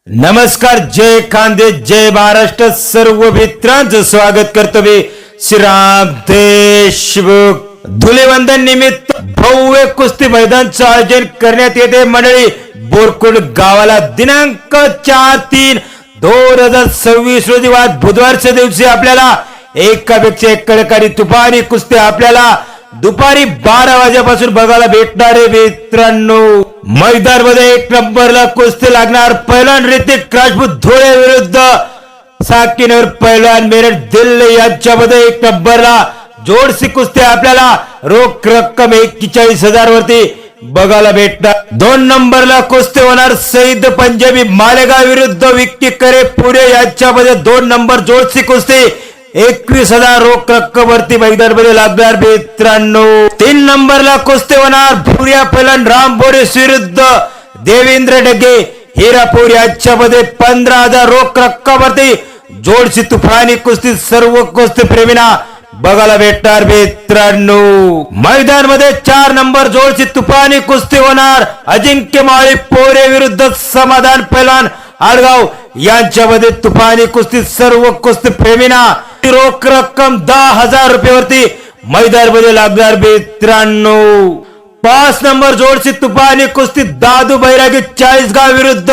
नमस्कार, जय खानदेश, जय महाराष्ट्र. सर्व मित्रांचं स्वागत करतो मी श्रीराम देशमुख. धुलीवंदन निमित्त भव्य कुस्ती मैदानचं आयोजन करण्यात येते. मंडळी, बोरकुंड गावाला दिनांक 4/3/2026 रोजी बुधवारच्या दिवशी आपल्याला एकापेक्षा एक कडकाडी तुफानी कुस्ती आपल्याला दुपारी 12 वाजेपासून बघायला भेटणार आहे. मित्रांनो, मैदान मध्ये 1 नंबरला कुस्ती लागणार. पहिलवान ऋतिक राजपूत धुळे विरुद्ध साकीनवर पहिलवान मेरठ दिल्ली यांच्यामध्ये 1 नंबरला जोडसी कुस्ती आपल्याला रोख रक्कम 41,000 वरती बघायला भेटणार. 2 नंबरला कुस्ती होणार सईद पंजाबी मालेगाव विरुद्ध विक्की करे पुणे यांच्यामध्ये 2 नंबर जोडसी कुस्ती 21,000 रोख रक्कम वरती मैदान मध्ये लागणार. मित्रांनो, 3 नंबरला कुस्ती होणार भुरिया पहिलवान राम बोरेस विरुद्ध देवेंद्र डगे हिरापूर यांच्यामध्ये 15,000 रोख रक्कम वरती जोडशी तुफानी कुस्ती सर्व कुस्ती प्रेमींना बघायला भेटणार. मित्रांनो, मैदान मध्ये 4 नंबर जोडशी तुफानी कुस्ती होणार अजिंक्य माळी पोरे विरुद्ध समाधान पहिलवान आडगाव यांच्यामध्ये तुफानी कुस्ती सर्व कुस्ती प्रेमींना रोख रक्कम 10,000 रुपये वरती मैदान मध्ये लागणार. मित्रांनो, 5 नंबर जोडशी तुफानी कुस्ती दादू बैरागी चाळीसगाव विरुद्ध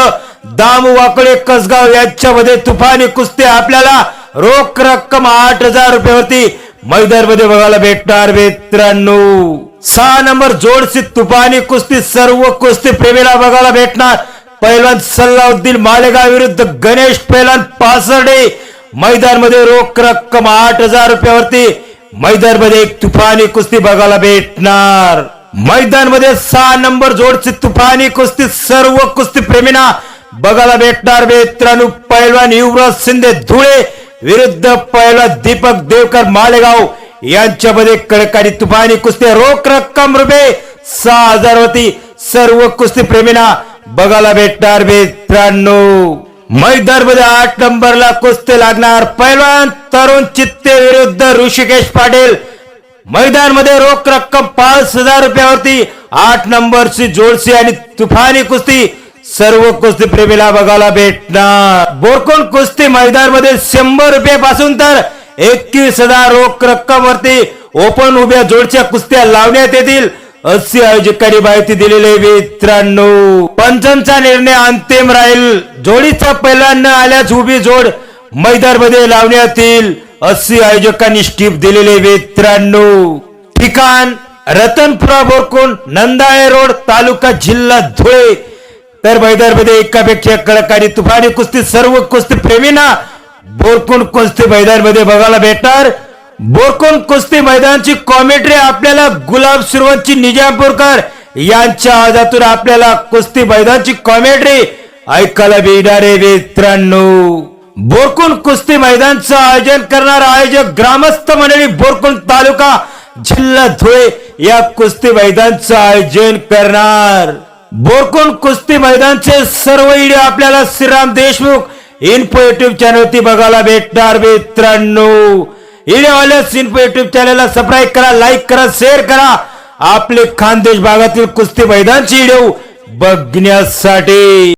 दामू वाकडे कसगाव यांच्यामध्ये तुफानी कुस्ती आपल्याला रोख रक्कम 8,000 रुपये वरती मैदान मध्ये बघायला भेटणार. मित्रांनो, 6 नंबर जोडशी तुफानी कुस्ती सर्व कुस्ती प्रेमीला बघायला भेटणार. पहिलवान सल्लाउद्दीन मालेगाव विरुद्ध गणेश पहिलवान पासर्डे मैदान मध्ये रोख रक्कम 8,000 रुपये वरती मैदान मध्ये एक तुफानी कुस्ती बघायला भेटणार. मैदान मध्ये 6 नंबर जोडची तुफानी कुस्ती सर्व कुस्ती प्रेमींना बघायला भेटणार. मित्रांनो, पहिलवान युवराज शिंदे धुळे विरुद्ध पहिलवान दीपक देवकर मालेगाव यांच्यामध्ये कडकाडी तुफानी कुस्ती रोख रक्कम रुपये 6,000 वरती सर्व कुस्ती प्रेमींना बघायला भेटणार. मित्रांनो, मैदान मध्ये 8 नंबरला कुस्ती लागणार पहिलवान तरुण चित्ते विरुद्ध ऋषिकेश पाटील मैदान मध्ये रोख रक्कम 5,000 रुपयावरती 8 नंबरची जोडसी आणि तुफानी कुस्ती सर्व कुस्ती प्रेमीला बघायला भेटणार. बोरकुंड कुस्ती मैदान मध्ये 100 रुपयापासून तर 21,000 रोख रक्कम वरती ओपन उभ्या जोडच्या कुस्त्या लावण्यात येतील अशी आयोजकांनी माहिती दिलेली आहे. मित्रांनो, पंचांचा निर्णय अंतिम राहील. जोडीचा पहिलवान न आल्यास उभी जोड मैदान मध्ये लावण्यात येईल अशी आयोजकांनी स्टीप दिलेली आहे. मित्रांनो, ठिकाण रतनपुरा बोरकुंड नंदाळे रोड तालुका जिल्हा धुळे. तर मैदान मध्ये एकापेक्षा कडकाडी तुफानी कुस्ती सर्व कुस्ती प्रेमींना बोरकुंड कुस्ती मैदान मध्ये बघायला भेटणार. बोरकुंड कुस्ती मैदानची कॉमेंट्री आपल्याला गुलाब सुरवंची निजामपूरकर यांच्या आवाजातून आपल्याला कुस्ती मैदानची कॉमेंट्री ऐकायला मिळणार आहे. मित्रांनो, बोरकुंड कुस्ती मैदानचं आयोजन करणार आयोजक ग्रामस्थ मंडळी बोरकुंड तालुका जिल्हा धुळे या कुस्ती मैदानचं आयोजन करणार. बोरकुंड कुस्ती मैदानचे सर्व व्हिडिओ आपल्याला श्रीराम देशमुख इन्फो युट्यूब चॅनलवरती बघायला भेटणार. मित्रांनो, व्हिडिओ आल्यास इन्फो युट्यूब चॅनलला सबस्क्राईब करा, लाईक करा, शेअर करा आपले खानदेश भागातील कुस्ती मैदानचे व्हिडिओ बघण्यासाठी.